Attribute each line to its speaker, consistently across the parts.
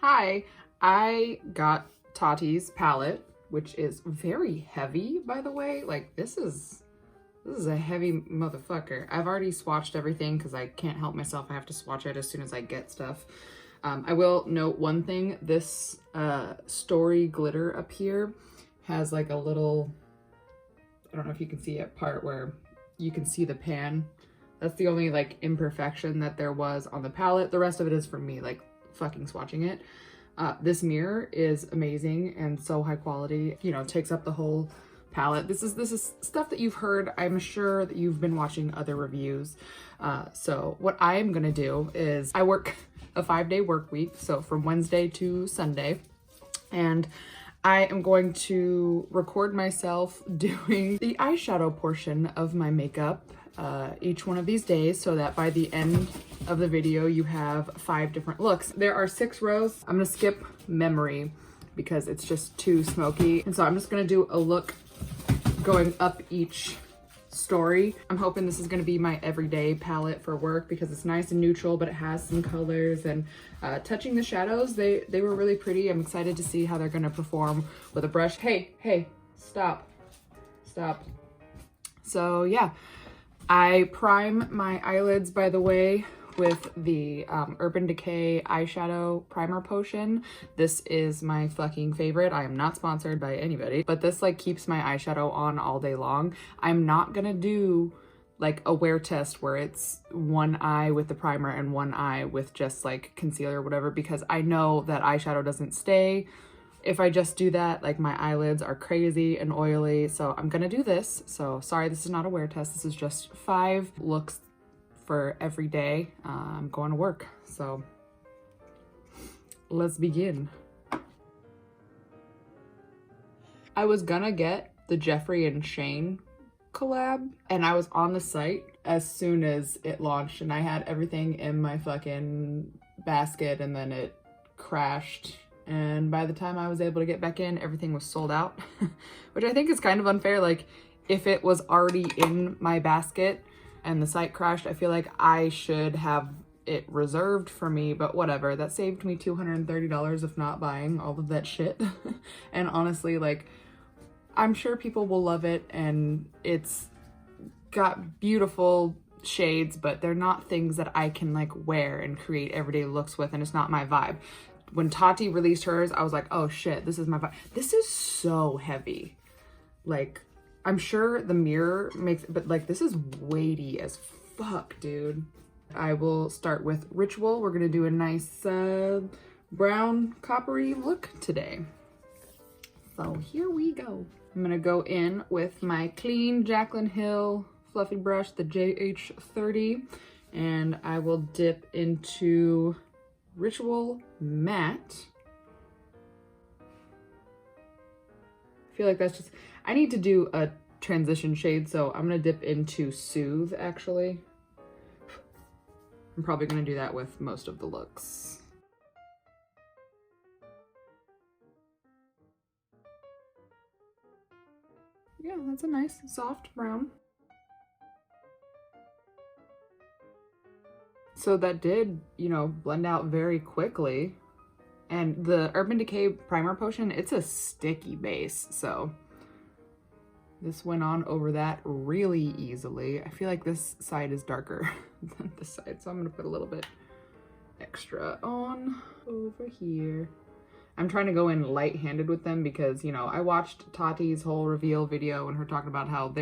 Speaker 1: Hi, I got Tati's palette, which is very heavy, by the way. Like, this is a heavy motherfucker. I've already swatched everything because I can't help myself. I have to swatch it as soon as I get stuff. I will note one thing. This story glitter up here has like a little, I don't know if you can see it, part where you can see the pan. That's the only like imperfection that there was on the palette. The rest of it is from me like fucking swatching it. This mirror is amazing and so high quality, you know, takes up the whole palette. This is stuff that you've heard. I'm sure that you've been watching other reviews. So what I am gonna do is I work a 5-day work week, so from Wednesday to Sunday, and I am going to record myself doing the eyeshadow portion of my makeup each one of these days, so that by the end of the video you have 5 different looks. There are 6 rows. I'm gonna skip memory because it's just too smoky, and so I'm just gonna do a look going up each story. I'm hoping this is going to be my everyday palette for work because it's nice and neutral, but it has some colors, and touching the shadows, they were really pretty. I'm excited to see how they're going to perform with a brush. Hey, stop. So yeah, I prime my eyelids, by the way, with the Urban Decay eyeshadow primer potion. This is my fucking favorite. I am not sponsored by anybody, but this like keeps my eyeshadow on all day long. I'm not gonna do like a wear test where it's one eye with the primer and one eye with just like concealer or whatever, because I know that eyeshadow doesn't stay. If I just do that, like my eyelids are crazy and oily, so I'm gonna do this. So sorry, this is not a wear test. This is just 5 looks for every day I'm going to work. So let's begin. I was gonna get the Jeffree and Shane collab, and I was on the site as soon as it launched, and I had everything in my fucking basket, and then it crashed. And by the time I was able to get back in, everything was sold out, which I think is kind of unfair. Like, if it was already in my basket and the site crashed, I feel like I should have it reserved for me, but whatever. That saved me $230 of not buying all of that shit. And honestly, like, I'm sure people will love it, and it's got beautiful shades, but they're not things that I can like wear and create everyday looks with, and it's not my vibe. When Tati released hers, I was like, oh shit, this is my vibe. This is so heavy. Like, I'm sure the mirror makes it, but like this is weighty as fuck, dude. I will start with Ritual. We're gonna do a nice brown coppery look today. So here we go. I'm gonna go in with my clean Jaclyn Hill fluffy brush, the JH30, and I will dip into Ritual Matte. I feel like that's just, I need to do a transition shade, so I'm gonna dip into Soothe, actually. I'm probably gonna do that with most of the looks. Yeah, that's a nice soft brown. So that did, you know, blend out very quickly. And the Urban Decay primer potion, it's a sticky base, so this went on over that really easily. I feel like this side is darker than this side, so I'm gonna put a little bit extra on over here. I'm trying to go in light-handed with them because, you know, I watched Tati's whole reveal video and her talking about how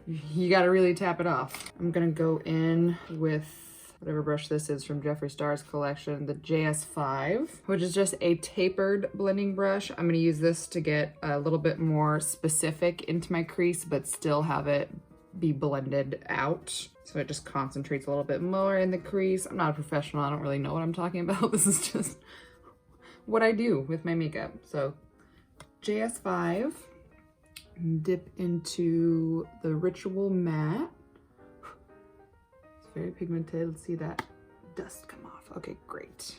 Speaker 1: you gotta really tap it off. I'm gonna go in with whatever brush this is from Jeffree Star's collection, the JS5, which is just a tapered blending brush. I'm gonna use this to get a little bit more specific into my crease, but still have it be blended out. So it just concentrates a little bit more in the crease. I'm not a professional, I don't really know what I'm talking about. This is just what I do with my makeup. So JS5, dip into the Ritual Matte. Very pigmented. Let's see that dust come off. Okay, great.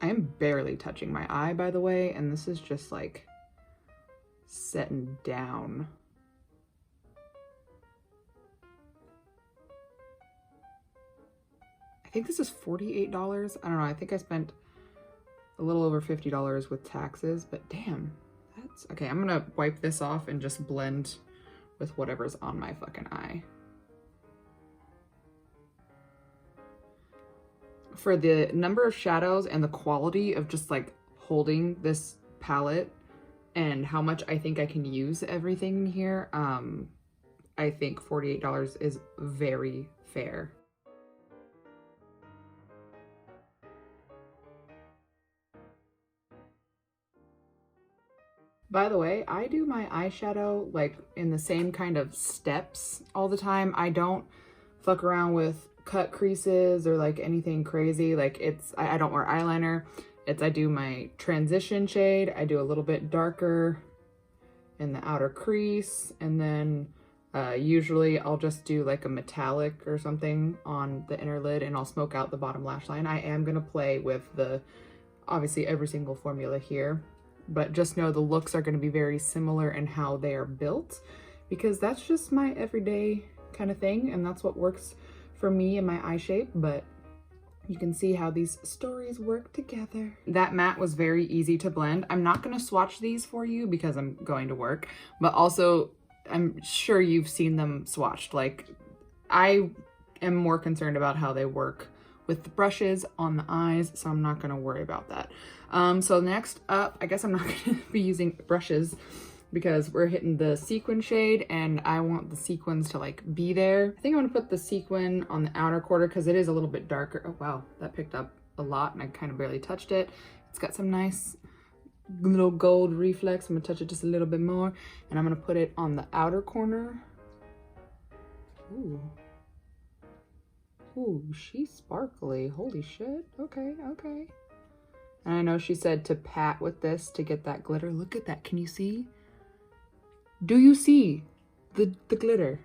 Speaker 1: I am barely touching my eye, by the way, and this is just like setting down. think this is $48. I don't know. I think I spent a little over $50 with taxes, but damn, that's okay. I'm gonna wipe this off and just blend with whatever's on my fucking eye. For the number of shadows and the quality of just like holding this palette and how much I think I can use everything in here, I think $48 is very fair. By the way, I do my eyeshadow like in the same kind of steps all the time. I don't fuck around with cut creases or like anything crazy. Like I don't wear eyeliner. I do my transition shade. I do a little bit darker in the outer crease, and then usually I'll just do like a metallic or something on the inner lid, and I'll smoke out the bottom lash line. I am gonna play with obviously every single formula here, but just know the looks are gonna be very similar in how they are built, because that's just my everyday kind of thing, and that's what works for me and my eye shape. But you can see how these stories work together. That matte was very easy to blend. I'm not gonna swatch these for you because I'm going to work, but also I'm sure you've seen them swatched. Like, I am more concerned about how they work with the brushes on the eyes, so I'm not gonna worry about that. So next up, I guess I'm not gonna be using brushes because we're hitting the sequin shade and I want the sequins to like be there. I think I'm gonna put the sequin on the outer quarter because it is a little bit darker. Oh wow, that picked up a lot and I kind of barely touched it. It's got some nice little gold reflex. I'm gonna touch it just a little bit more, and I'm gonna put it on the outer corner. Ooh. Ooh, she's sparkly. Holy shit. Okay, okay. And I know she said to pat with this to get that glitter. Look at that. Can you see? Do you see the glitter?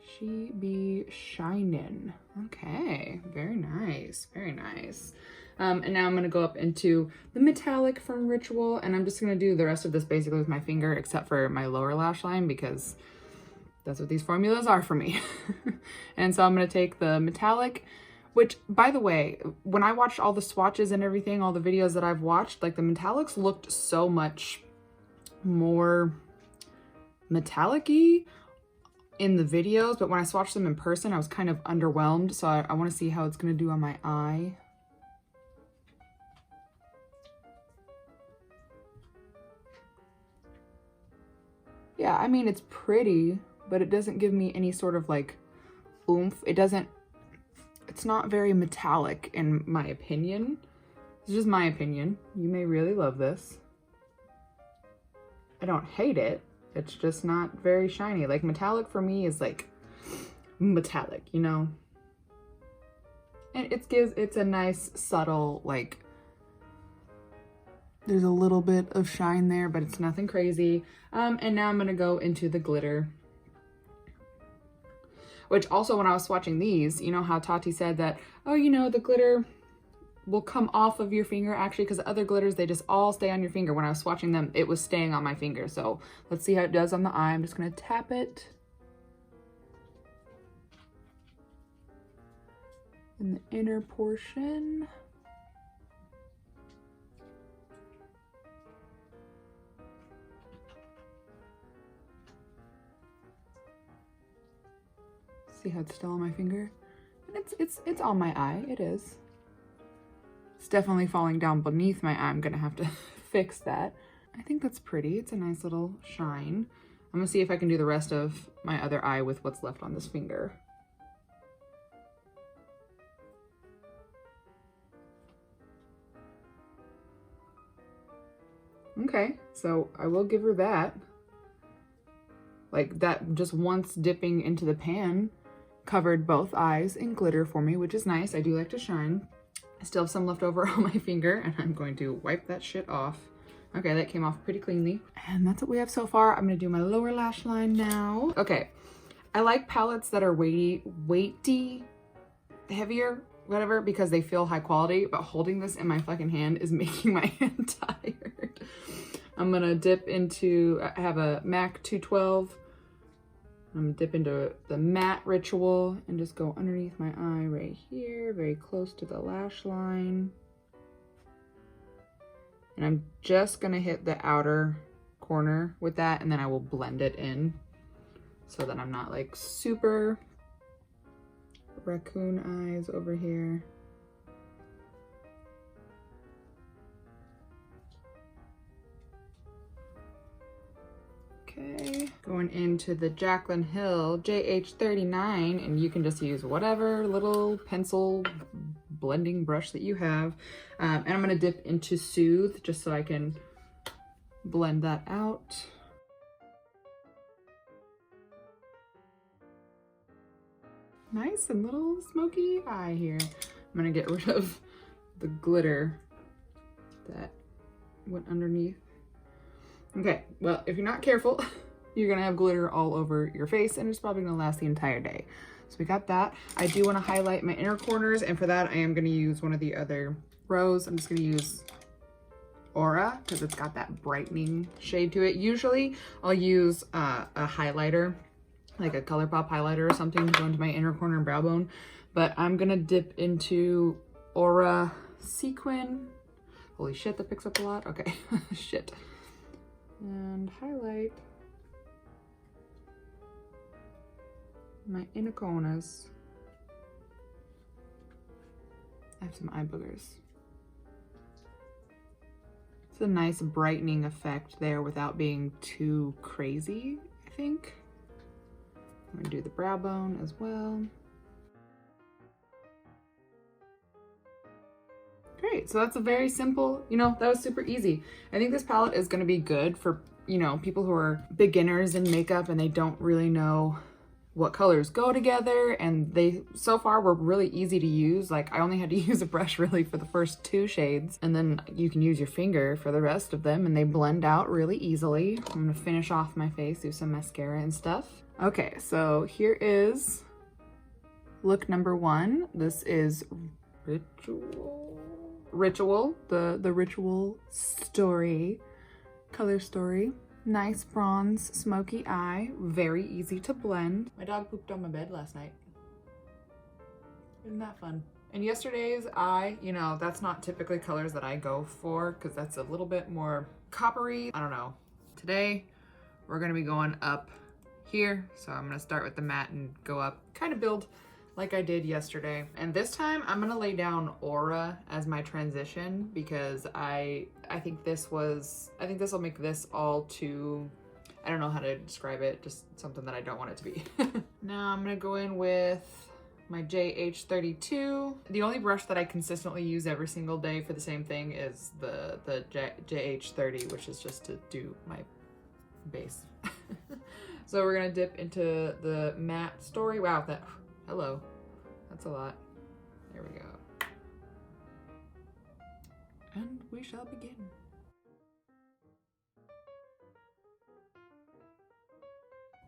Speaker 1: She be shining. Okay, very nice, very nice. And now I'm gonna go up into the metallic from Ritual, and I'm just gonna do the rest of this basically with my finger, except for my lower lash line, because that's what these formulas are for me. And so I'm gonna take the metallic, which, by the way, when I watched all the swatches and everything, all the videos that I've watched, like the metallics looked so much more metallic-y in the videos, but when I swatched them in person, I was kind of underwhelmed. So I want to see how it's going to do on my eye. Yeah, I mean, it's pretty, but it doesn't give me any sort of like oomph. It's not very metallic in my opinion. It's just my opinion. You may really love this. I don't hate it. It's just not very shiny. Like, metallic for me is like metallic, you know? And it's a nice subtle, like, there's a little bit of shine there, but it's nothing crazy. And now I'm gonna go into the glitter. Which also, when I was swatching these, you know how Tati said that, oh, you know, the glitter will come off of your finger, actually, because the other glitters, they just all stay on your finger. When I was swatching them, it was staying on my finger. So let's see how it does on the eye. I'm just gonna tap it in the inner portion. See how it's still on my finger? And it's on my eye. It is. It's definitely falling down beneath my eye. I'm gonna have to fix that. I think that's pretty. It's a nice little shine. I'm gonna see if I can do the rest of my other eye with what's left on this finger. Okay, so I will give her that. Like, that just once dipping into the pan covered both eyes in glitter for me, which is nice. I do like to shine. I still have some left over on my finger, and I'm going to wipe that shit off. Okay, that came off pretty cleanly. And that's what we have so far. I'm gonna do my lower lash line now. Okay, I like palettes that are weighty, heavier, whatever, because they feel high quality, but holding this in my fucking hand is making my hand tired. I'm gonna dip into, I have a MAC 212. I'm gonna dip into the matte Ritual and just go underneath my eye right here, very close to the lash line. And I'm just gonna hit the outer corner with that, and then I will blend it in so that I'm not like super raccoon eyes over here. Okay, going into the Jaclyn Hill JH39, and you can just use whatever little pencil blending brush that you have. And I'm gonna dip into Soothe just so I can blend that out. Nice and little smoky eye here. I'm gonna get rid of the glitter that went underneath. Okay, well, if you're not careful, you're gonna have glitter all over your face and it's probably gonna last the entire day. So we got that. I do wanna highlight my inner corners, and for that I am gonna use one of the other rows. I'm just gonna use Aura because it's got that brightening shade to it. Usually I'll use a highlighter, like a ColourPop highlighter or something, to go into my inner corner and brow bone. But I'm gonna dip into Aura Sequin. Holy shit, that picks up a lot. Okay, shit. And highlight my inner corners. I have some eye boogers. It's a nice brightening effect there without being too crazy, I think. I'm gonna do the brow bone as well. Great, so that's a very simple, you know, that was super easy. I think this palette is gonna be good for, you know, people who are beginners in makeup and they don't really know what colors go together, and they so far were really easy to use. Like, I only had to use a brush really for the first 2 shades, and then you can use your finger for the rest of them, and they blend out really easily. I'm gonna finish off my face, do some mascara and stuff. Okay, so here is look number 1. This is Ritual, the Ritual Story, Color Story. Nice bronze, smoky eye, very easy to blend. My dog pooped on my bed last night. Isn't that fun? And yesterday's eye, you know, that's not typically colors that I go for because that's a little bit more coppery. I don't know. Today, we're gonna be going up here. So I'm gonna start with the matte and go up, kind of build like I did yesterday. And this time I'm gonna lay down Aura as my transition because I think this will make this all too, I don't know how to describe it, just something that I don't want it to be. Now I'm gonna go in with my JH32. The only brush that I consistently use every single day for the same thing is the JH30, which is just to do my base. So we're gonna dip into the matte Story. Wow, hello, that's a lot. There we go. And we shall begin.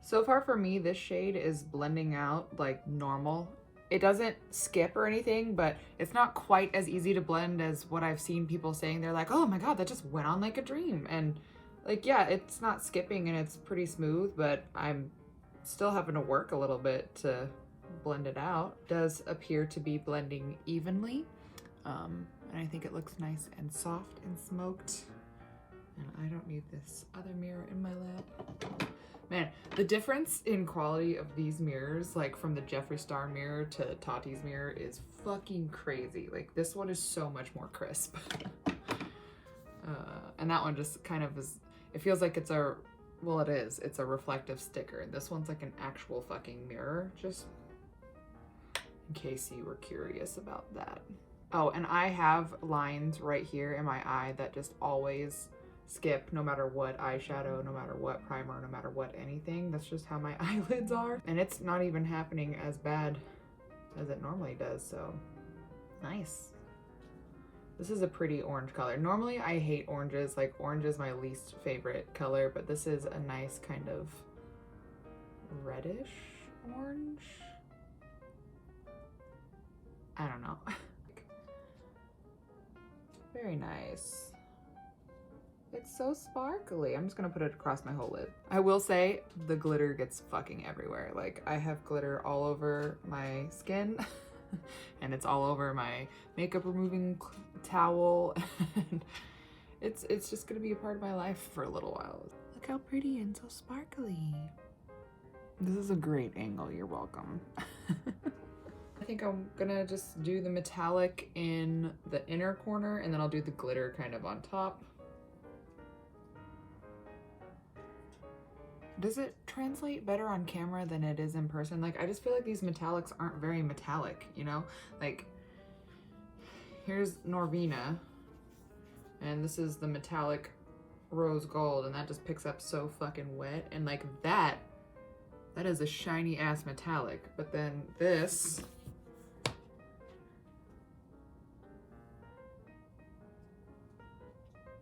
Speaker 1: So far for me, this shade is blending out like normal. It doesn't skip or anything, but it's not quite as easy to blend as what I've seen people saying. They're like, oh my God, that just went on like a dream. And like, yeah, it's not skipping and it's pretty smooth, but I'm still having to work a little bit to blend it out. It does appear to be blending evenly. And I think it looks nice and soft and smoked. And I don't need this other mirror in my lap. Man, the difference in quality of these mirrors, like from the Jeffree Star mirror to Tati's mirror, is fucking crazy. Like, this one is so much more crisp. And that one just kind of is, it feels like it's a, well, it is. It's a reflective sticker. And this one's like an actual fucking mirror, just in case you were curious about that. Oh, and I have lines right here in my eye that just always skip no matter what eyeshadow, no matter what primer, no matter what anything. That's just how my eyelids are. And it's not even happening as bad as it normally does, so nice. This is a pretty orange color. Normally I hate oranges, like orange is my least favorite color, but this is a nice kind of reddish orange. I don't know. Very nice. It's so sparkly. I'm just gonna put it across my whole lid. I will say the glitter gets fucking everywhere. Like I have glitter all over my skin and it's all over my makeup removing towel. And it's just gonna be a part of my life for a little while. Look how pretty and so sparkly. This is a great angle, you're welcome. I think I'm gonna just do the metallic in the inner corner and then I'll do the glitter kind of on top. Does it translate better on camera than it is in person? Like, I just feel like these metallics aren't very metallic, you know? Like, here's Norvina, and this is the metallic rose gold, and that just picks up so fucking wet. And like that is a shiny ass metallic. But then this,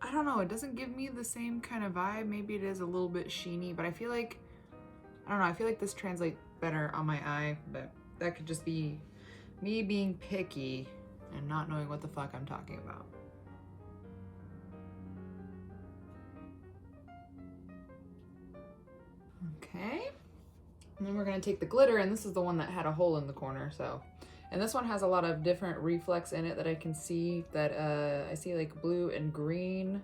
Speaker 1: I don't know, it doesn't give me the same kind of vibe. Maybe it is a little bit sheeny, but I feel like, I don't know, I feel like this translates better on my eye, but that could just be me being picky and not knowing what the fuck I'm talking about. Okay, and then we're gonna take the glitter, and this is the one that had a hole in the corner, so. And this one has a lot of different reflex in it that I can see, that I see like blue and green.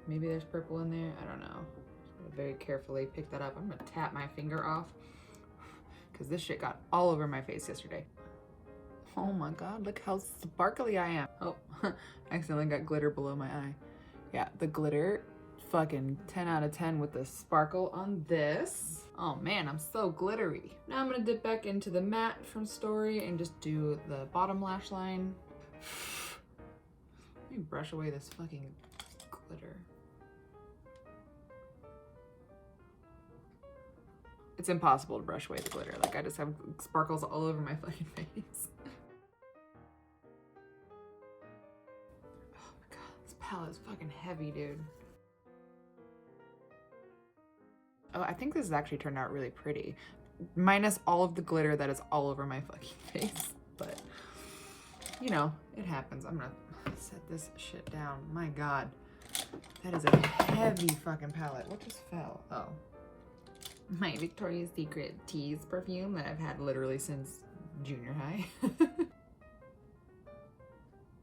Speaker 1: Maybe there's purple in there, I don't know. Just gonna very carefully pick that up. I'm gonna tap my finger off because this shit got all over my face yesterday. Oh my God, look how sparkly I am. Oh, I accidentally got glitter below my eye. Yeah, the glitter, fucking 10 out of 10 with the sparkle on this. Oh man, I'm so glittery. Now I'm gonna dip back into the matte from Story and just do the bottom lash line. Let me brush away this fucking glitter. It's impossible to brush away the glitter. Like I just have sparkles all over my fucking face. Oh my God, this palette is fucking heavy, dude. Oh, I think this has actually turned out really pretty. Minus all of the glitter that is all over my fucking face. But, you know, it happens. I'm gonna set this shit down. My God. That is a heavy fucking palette. What just fell? Oh. My Victoria's Secret Tease perfume that I've had literally since junior high.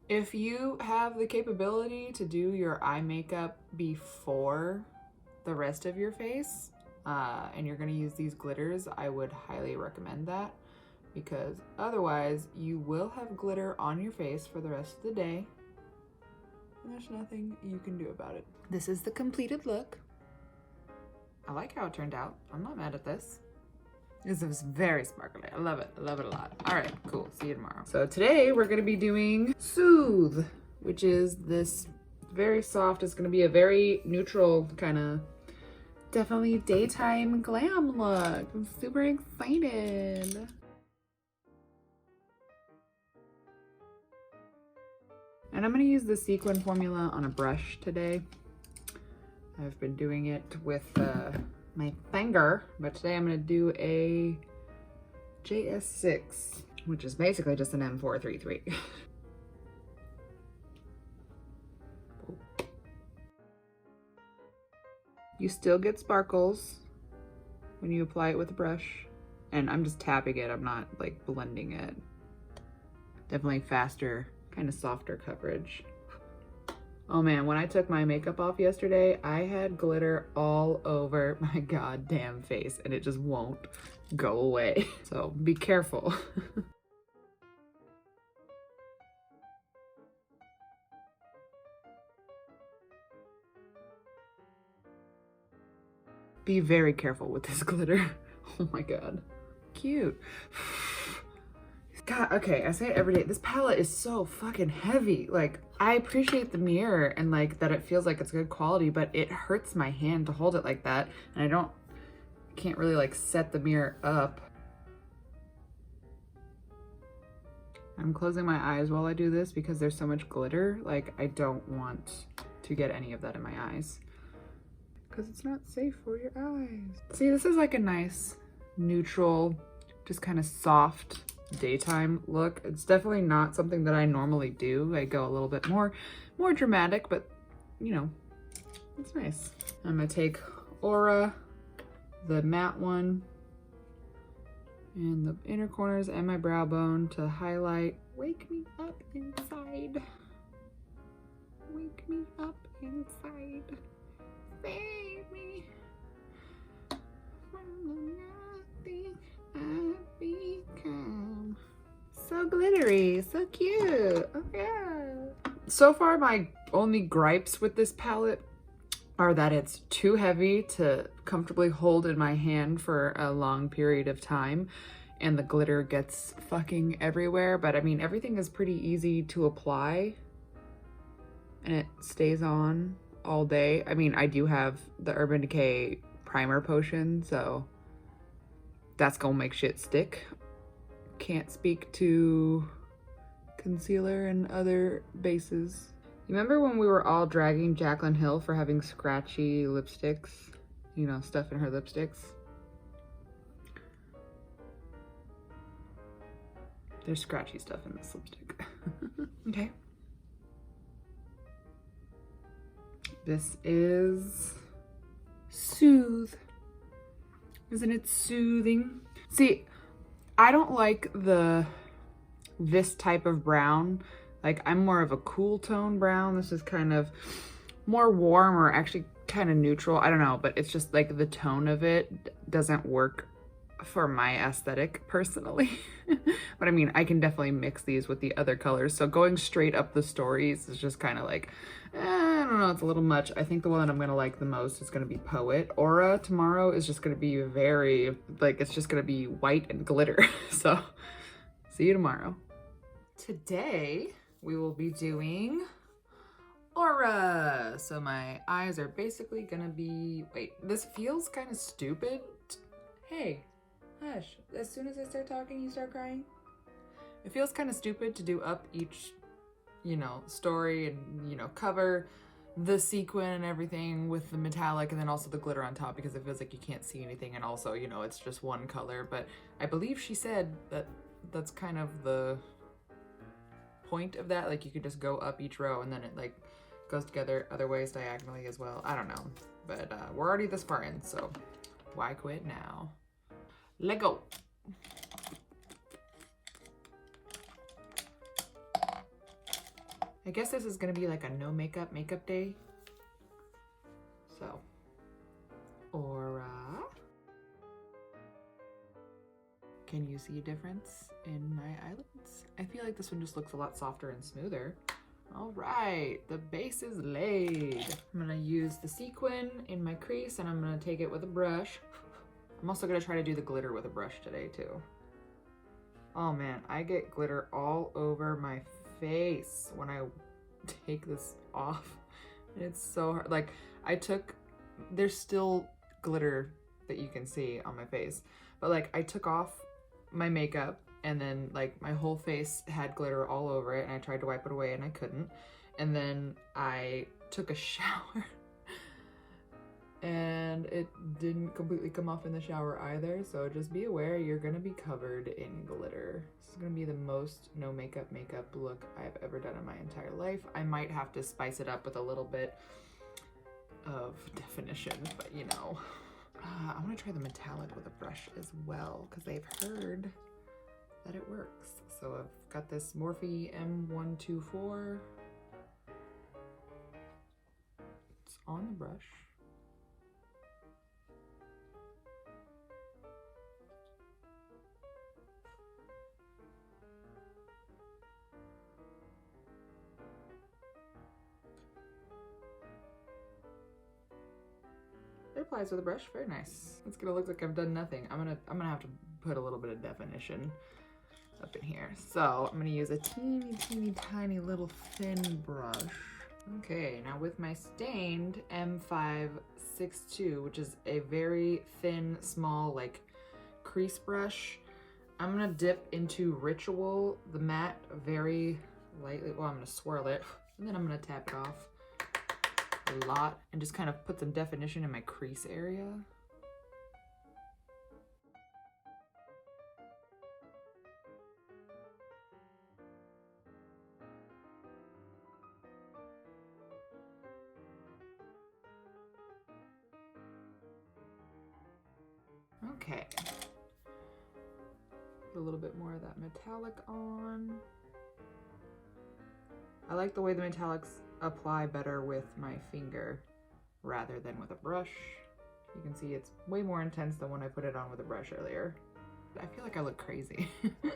Speaker 1: If you have the capability to do your eye makeup before the rest of your face, and you're gonna use these glitters, I would highly recommend that, because otherwise you will have glitter on your face for the rest of the day and there's nothing you can do about it. This is the completed look. I like how it turned out. I'm not mad at this. This is very sparkly. I love it. I love it a lot. All right, cool. See you tomorrow. So today we're gonna be doing Soothe, which is this very soft. It's gonna be a very neutral kind of, definitely daytime glam look. I'm super excited. And I'm gonna use the sequin formula on a brush today. I've been doing it with my finger, but today I'm gonna do a JS6, which is basically just an M433. You still get sparkles when you apply it with a brush, and I'm just tapping it, I'm not like blending it. Definitely faster, kind of softer coverage. Oh man, when I took my makeup off yesterday, I had glitter all over my goddamn face and it just won't go away. So be careful. Be very careful with this glitter. Oh my God. Cute. God, okay, I say it every day. This palette is so fucking heavy. Like, I appreciate the mirror and like that it feels like it's good quality, but it hurts my hand to hold it like that. And I can't really like set the mirror up. I'm closing my eyes while I do this because there's so much glitter. Like, I don't want to get any of that in my eyes, because it's not safe for your eyes. See, this is like a nice, neutral, just kind of soft daytime look. It's definitely not something that I normally do. I go a little bit more more dramatic, but you know, it's nice. I'm gonna take Aura, the matte one, and the inner corners and my brow bone to highlight. Wake me up inside. Wake me up inside. Save me from the nothing I've become. So glittery, so cute. Oh yeah. So far, my only gripes with this palette are that it's too heavy to comfortably hold in my hand for a long period of time, and the glitter gets fucking everywhere. But I mean, everything is pretty easy to apply and it stays on all day. I mean, I do have the Urban Decay primer potion, so that's gonna make shit stick. Can't speak to concealer and other bases. You remember when we were all dragging Jaclyn Hill for having scratchy lipsticks? You know, stuff in her lipsticks? There's scratchy stuff in this lipstick. Okay. This is Soothe. Isn't it soothing? See, I don't like this type of brown. Like, I'm more of a cool tone brown. This is kind of more warm, or actually kind of neutral. I don't know, but it's just like the tone of it doesn't work for my aesthetic personally. But I mean, I can definitely mix these with the other colors. So going straight up the stories is just kind of like, I don't know, it's a little much. I think the one that I'm gonna like the most is gonna be Poet. Aura tomorrow is just gonna be very, like, it's just gonna be white and glitter. So see you tomorrow. Today, we will be doing Aura. So my eyes are basically gonna be, wait, this feels kind of stupid. Hey, hush, as soon as I start talking, you start crying? It feels kind of stupid to do up each, you know, story and, you know, cover the sequin and everything with the metallic and then also the glitter on top, because it feels like you can't see anything, and also, you know, it's just one color. But I believe she said that that's kind of the point of that, like you could just go up each row and then it like goes together other ways diagonally as well. I don't know, but we're already this far in, so why quit now? Let go. I guess this is gonna be like a no makeup day. So, Aura. Can you see a difference in my eyelids? I feel like this one just looks a lot softer and smoother. All right, the base is laid. I'm gonna use the sequin in my crease and I'm gonna take it with a brush. I'm also gonna try to do the glitter with a brush today too. Oh man, I get glitter all over my face when I take this off. It's so hard. Like, there's still glitter that you can see on my face, but like I took off my makeup and then like my whole face had glitter all over it and I tried to wipe it away and I couldn't. And then I took a shower and it didn't completely come off in the shower either. So just be aware, you're gonna be covered in glitter. This is gonna be the most no makeup look I've ever done in my entire life. I might have to spice it up with a little bit of definition, but you know. I want to try the metallic with a brush as well, because they've heard that it works. So I've got this Morphe M124. It's on the brush. It applies with a brush, very nice. It's gonna look like I've done nothing. I'm gonna have to put a little bit of definition up in here. So I'm gonna use a teeny tiny little thin brush. Okay, now with my stained M562, which is a very thin, small, like crease brush, I'm gonna dip into Ritual, the matte, very lightly. Well, I'm gonna swirl it, and then I'm gonna tap it off a lot and just kind of put some definition in my crease area. Okay. Put a little bit more of that metallic on. I like the way the metallics apply better with my finger rather than with a brush. You can see it's way more intense than when I put it on with a brush earlier. I feel like I look crazy. I'll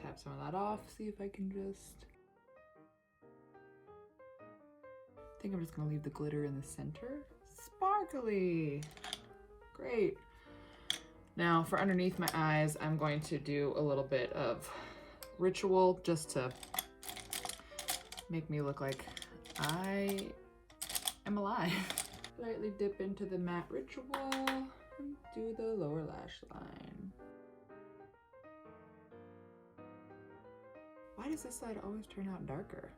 Speaker 1: tap some of that off, see if I can just... I think I'm just gonna leave the glitter in the center. Sparkly! Great. Now for underneath my eyes, I'm going to do a little bit of Ritual just to make me look like I am alive. Lightly dip into the matte Ritual and do the lower lash line. Why does this side always turn out darker?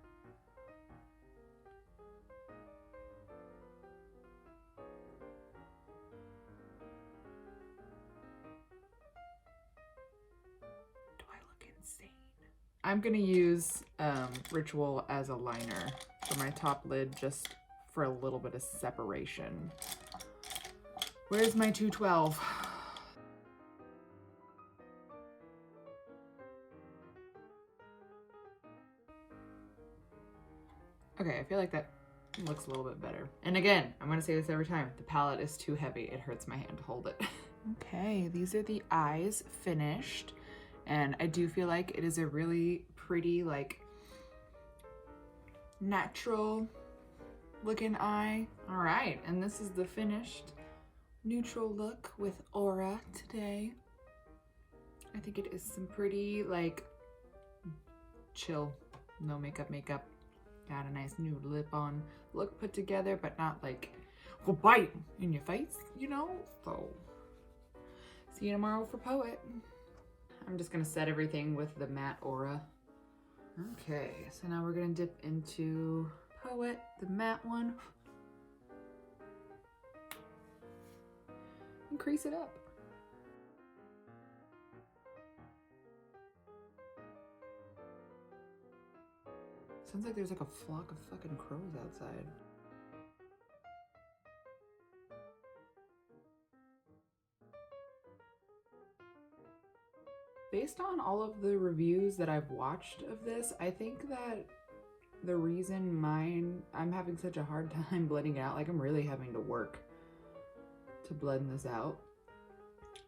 Speaker 1: Do I look insane? I'm gonna use Ritual as a liner for my top lid just for a little bit of separation. Where's my 212? Okay, I feel like that looks a little bit better. And again, I'm gonna say this every time, the palette is too heavy. It hurts my hand to hold it. Okay, these are the eyes finished. And I do feel like it is a really pretty, like, natural looking eye. All right, and this is the finished neutral look with Aura today. I think it is some pretty, like, chill, no makeup. Got a nice nude lip on look put together, but not like, well, bite in your face, you know? So, see you tomorrow for Poet. I'm just gonna set everything with the matte Aura. Okay, so now we're gonna dip into Poet, the matte one. And crease it up. Sounds like there's like a flock of fucking crows outside. Based on all of the reviews that I've watched of this, I think that the reason I'm having such a hard time blending it out, like I'm really having to work to blend this out.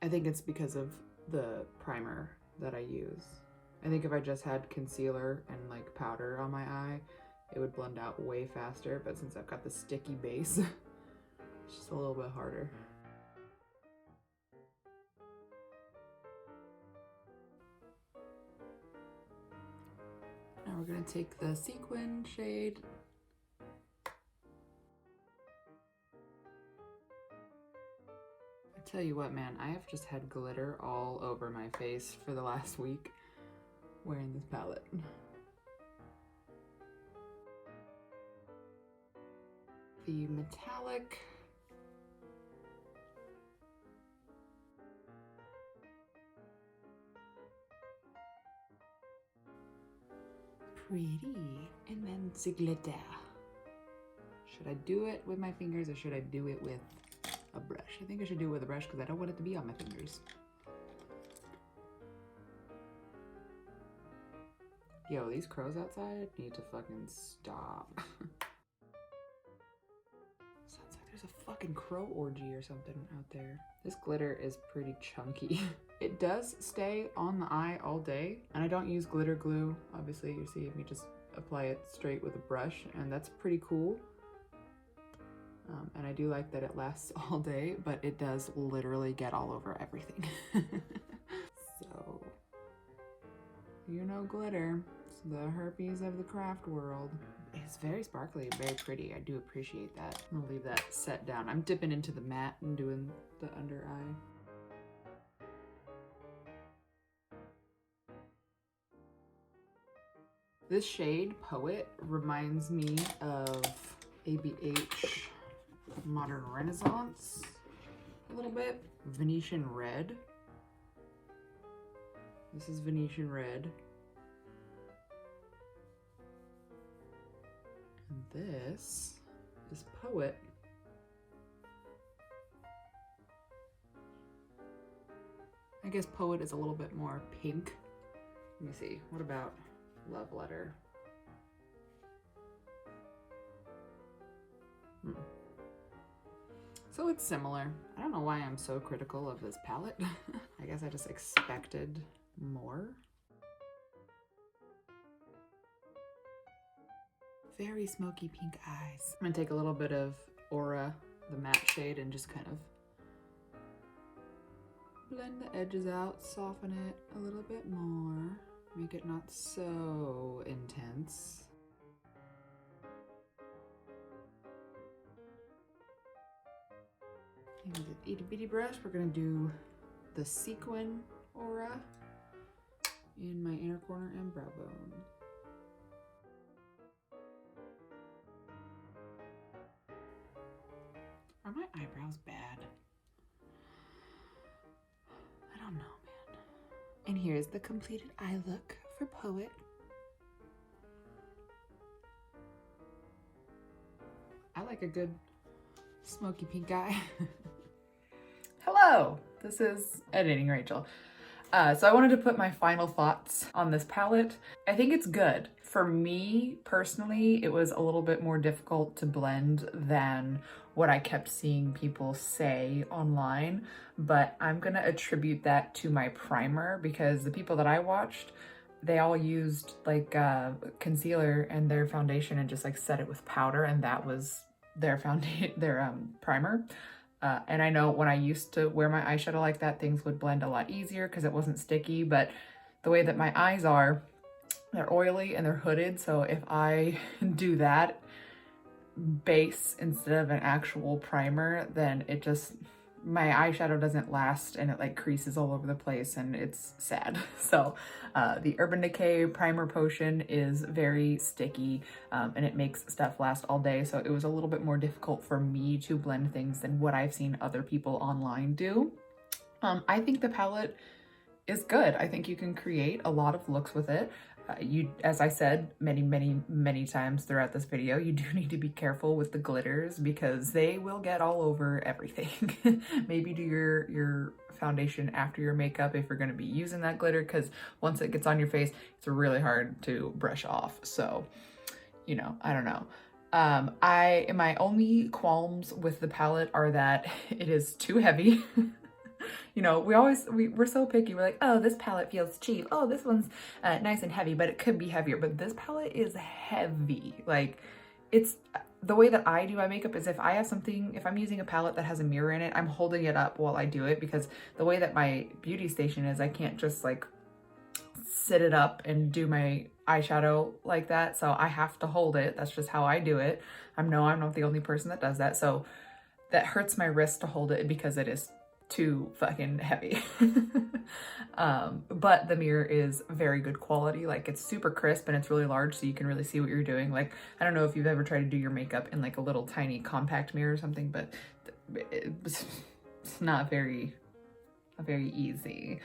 Speaker 1: I think it's because of the primer that I use. I think if I just had concealer and like powder on my eye, it would blend out way faster, but since I've got the sticky base, it's just a little bit harder. Now we're gonna take the sequin shade. I tell you what, man, I have just had glitter all over my face for the last week wearing this palette. The metallic. Pretty. And then the glitter. Should I do it with my fingers or should I do it with a brush? I think I should do it with a brush because I don't want it to be on my fingers. Yo, these crows outside need to fucking stop. Sounds like there's a fucking crow orgy or something out there. This glitter is pretty chunky. It does stay on the eye all day, and I don't use glitter glue. Obviously, you see me just apply it straight with a brush, and that's pretty cool. And I do like that it lasts all day, but it does literally get all over everything. So, you know glitter. It's the herpes of the craft world. It's very sparkly, very pretty. I do appreciate that. I'm gonna leave that set down. I'm dipping into the matte and doing the under eye. This shade, Poet, reminds me of ABH Modern Renaissance a little bit. Venetian Red. This is Venetian Red. And this is Poet. I guess Poet is a little bit more pink. Let me see. What about Love Letter? So it's similar. I don't know why I'm so critical of this palette. I guess I just expected more. Very smoky pink eyes. I'm gonna take a little bit of Aura, the matte shade, and just kind of blend the edges out, soften it a little bit more, make it not so intense. And with an itty bitty brush, we're gonna do the sequin aura in my inner corner and brow bone. Are my eyebrows bad? I don't know, man. And here's the completed eye look for Poet. I like a good smoky pink eye. Hello, this is Editing Rachel. So I wanted to put my final thoughts on this palette. I think it's good. For me, personally, it was a little bit more difficult to blend than what I kept seeing people say online, but I'm gonna attribute that to my primer because the people that I watched, they all used like concealer and their foundation and just like set it with powder, and that was their primer. And I know when I used to wear my eyeshadow like that, things would blend a lot easier because it wasn't sticky, but the way that my eyes are, they're oily and they're hooded, so if I do that base instead of an actual primer, then it just, my eyeshadow doesn't last and it like creases all over the place and it's sad. So the Urban Decay Primer Potion is very sticky and it makes stuff last all day. So it was a little bit more difficult for me to blend things than what I've seen other people online do. I think the palette is good. I think you can create a lot of looks with it. As I said many times throughout this video, you do need to be careful with the glitters because they will get all over everything. Maybe do your foundation after your makeup if you're going to be using that glitter, because once it gets on your face, it's really hard to brush off. So, you know, I don't know. My only qualms with the palette are that it is too heavy. You know, we're so picky. We're like, oh, this palette feels cheap. Oh, this one's nice and heavy, but it could be heavier. But this palette is heavy. Like, it's the way that I do my makeup is if I'm using a palette that has a mirror in it, I'm holding it up while I do it, because the way that my beauty station is, I can't just like sit it up and do my eyeshadow like that. So I have to hold it. That's just how I do it. I'm not the only person that does that. So that hurts my wrist to hold it because it is too fucking heavy. But the mirror is very good quality. Like, it's super crisp and it's really large, so you can really see what you're doing. Like, I don't know if you've ever tried to do your makeup in like a little tiny compact mirror or something, but it's not very easy.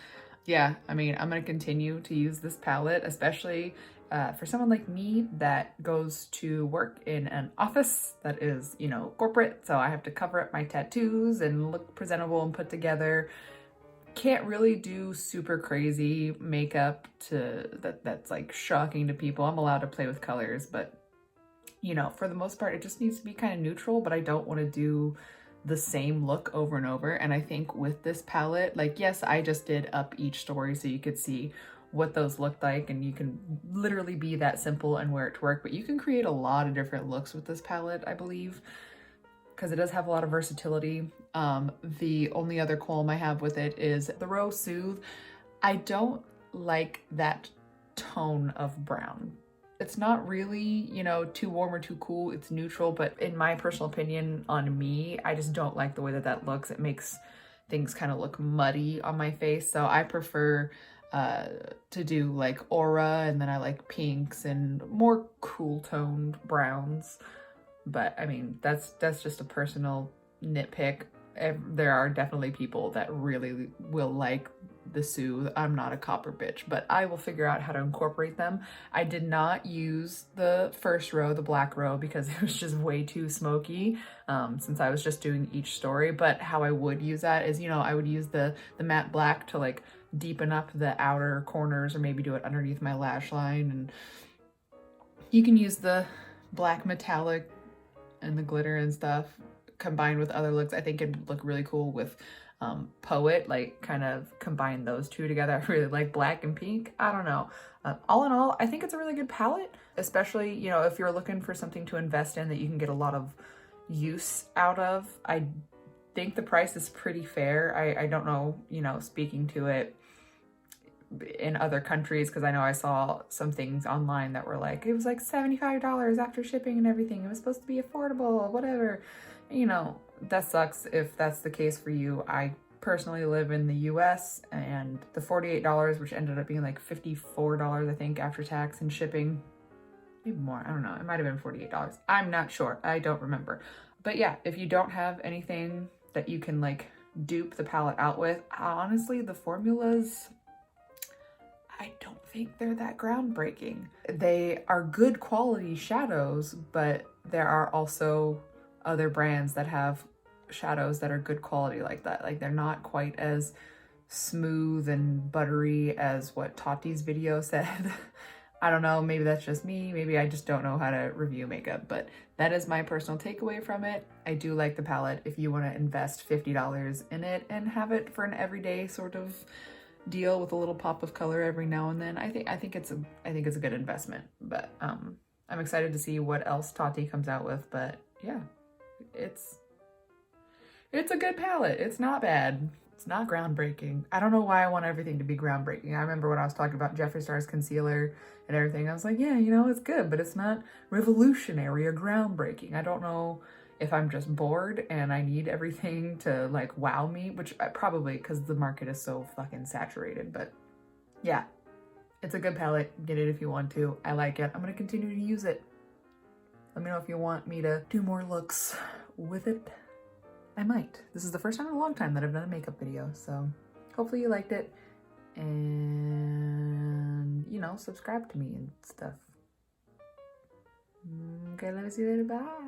Speaker 1: Yeah, I mean, I'm gonna continue to use this palette, especially for someone like me that goes to work in an office that is, you know, corporate. So I have to cover up my tattoos and look presentable and put together. Can't really do super crazy makeup that's like shocking to people. I'm allowed to play with colors, but you know, for the most part, it just needs to be kind of neutral, but I don't want to do the same look over and over. And I think with this palette, like, yes, I just did up each story so you could see what those looked like, and you can literally be that simple and wear it to work, but you can create a lot of different looks with this palette, I believe, because it does have a lot of versatility. The only other qualm I have with it is the Rose Soothe. I don't like that tone of brown. It's not really, you know, too warm or too cool. It's neutral, but in my personal opinion, on me, I just don't like the way that looks. It makes things kind of look muddy on my face. So I prefer to do like Aura, and then I like pinks and more cool toned browns. But I mean, that's just a personal nitpick. There are definitely people that really will like
Speaker 2: the Soothe. I'm not a copper bitch, but I will figure out how to incorporate them. I did not use the first row, the black row, because it was just way too smoky since I was just doing each story. But how I would use that is, you know, I would use the matte black to like deepen up the outer corners or maybe do it underneath my lash line. And you can use the black metallic and the glitter and stuff combined with other looks. I think it'd look really cool with Poet, like kind of combine those two together. I really like black and pink. I don't know. All in all, I think it's a really good palette, especially, you know, if you're looking for something to invest in that you can get a lot of use out of. I think the price is pretty fair. I don't know, you know, speaking to it in other countries, because I know I saw some things online that were like, it was like $75 after shipping and everything. It was supposed to be affordable, whatever. You know, that sucks if that's the case for you. I personally live in the US, and the $48, which ended up being like $54, I think, after tax and shipping, maybe more, I don't know, it might have been $48. I'm not sure, I don't remember. But yeah, if you don't have anything that you can like dupe the palette out with, honestly, the formulas, I don't think they're that groundbreaking. They are good quality shadows, but there are also other brands that have shadows that are good quality like that. Like, they're not quite as smooth and buttery as what Tati's video said. I don't know, maybe that's just me. Maybe I just don't know how to review makeup, but that is my personal takeaway from it. I do like the palette if you want to invest $50 in it and have it for an everyday sort of deal with a little pop of color every now and then. I think it's a good investment. But I'm excited to see what else Tati comes out with. But yeah, it's a good palette. It's not bad. It's not groundbreaking. I don't know why I want everything to be groundbreaking. I remember when I was talking about Jeffree Star's concealer and everything, I was like, yeah, you know, it's good, but it's not revolutionary or groundbreaking. I don't know if I'm just bored and I need everything to like wow me, which I probably, because the market is so fucking saturated. But yeah, it's a good palette. Get it if you want to. I like it. I'm gonna continue to use it. Let me know if you want me to do more looks with it. I might. This is the first time in a long time that I've done a makeup video, so hopefully you liked it. And, you know, subscribe to me and stuff. Okay, let me see you later. Bye.